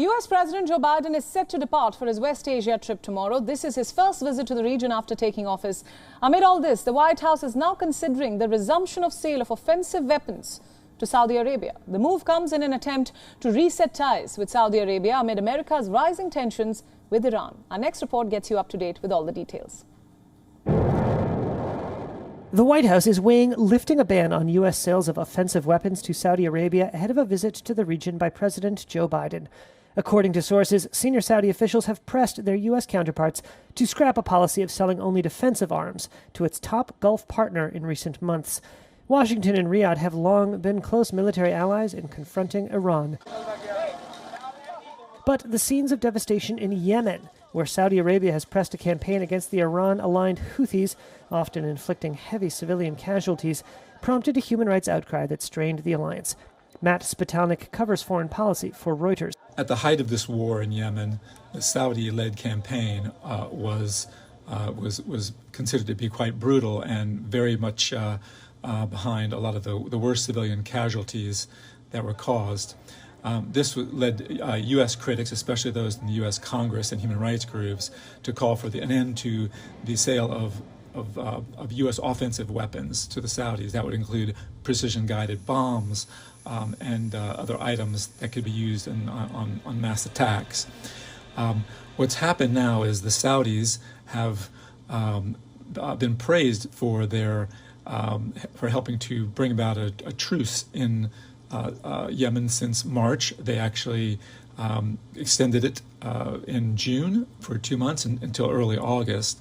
US President Joe Biden is set to depart for his West Asia trip tomorrow. This is his first visit to the region after taking office. Amid all this, the White House is now considering the resumption of sale of offensive weapons to Saudi Arabia. The move comes in an attempt to reset ties with Saudi Arabia amid America's rising tensions with Iran. Our next report gets you up to date with all the details. The White House is weighing lifting a ban on U.S. sales of offensive weapons to Saudi Arabia ahead of a visit to the region by President Joe Biden. According to sources, senior Saudi officials have pressed their U.S. counterparts to scrap a policy of selling only defensive arms to its top Gulf partner in recent months. Washington and Riyadh have long been close military allies in confronting Iran. But the scenes of devastation in Yemen, where Saudi Arabia has pressed a campaign against the Iran-aligned Houthis, often inflicting heavy civilian casualties, prompted a human rights outcry that strained the alliance. Matt Spitalnik covers foreign policy for Reuters. At the height of this war in Yemen, the Saudi-led campaign was considered to be quite brutal and very much behind a lot of the worst civilian casualties that were caused. This led U.S. critics, especially those in the U.S. Congress and human rights groups, to call for an end to the sale of U.S. offensive weapons to the Saudis. That would include precision-guided bombs and other items that could be used on mass attacks. What's happened now is the Saudis have been praised for for helping to bring about a truce in Yemen since March. They actually extended it in June for 2 months until early August.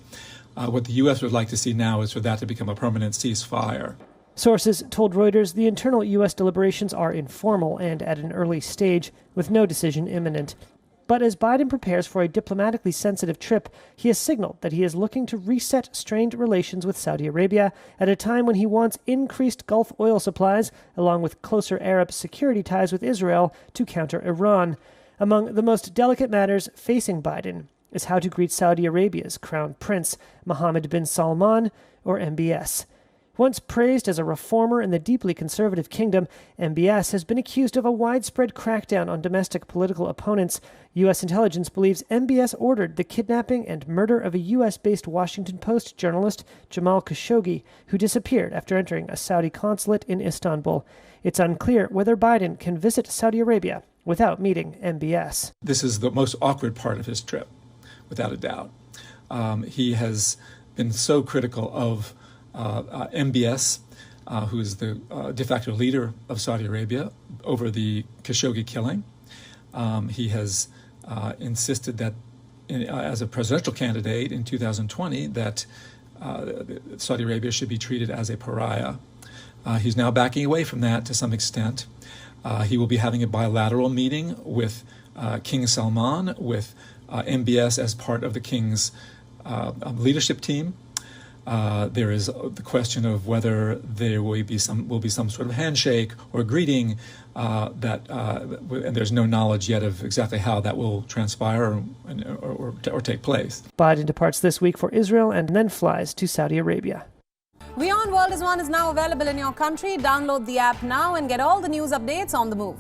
What the U.S. would like to see now is for that to become a permanent ceasefire. Sources told Reuters the internal U.S. deliberations are informal and at an early stage, with no decision imminent. But as Biden prepares for a diplomatically sensitive trip, he has signaled that he is looking to reset strained relations with Saudi Arabia at a time when he wants increased Gulf oil supplies, along with closer Arab security ties with Israel to counter Iran. Among the most delicate matters facing Biden is how to greet Saudi Arabia's crown prince, Mohammed bin Salman, or MBS. Once praised as a reformer in the deeply conservative kingdom, MBS has been accused of a widespread crackdown on domestic political opponents. U.S. intelligence believes MBS ordered the kidnapping and murder of a U.S.-based Washington Post journalist, Jamal Khashoggi, who disappeared after entering a Saudi consulate in Istanbul. It's unclear whether Biden can visit Saudi Arabia without meeting MBS. This is the most awkward part of his trip, without a doubt. He has been so critical of MBS, who is the de facto leader of Saudi Arabia, over the Khashoggi killing. He has insisted that, as a presidential candidate in 2020, that Saudi Arabia should be treated as a pariah. He's now backing away from that to some extent. He will be having a bilateral meeting with King Salman, with MBS as part of the king's leadership team. There is the question of whether there will be some sort of handshake or greeting, and there's no knowledge yet of exactly how that will transpire or take place. Biden departs this week for Israel and then flies to Saudi Arabia. WION World is now available in your country. Download the app now and get all the news updates on the move.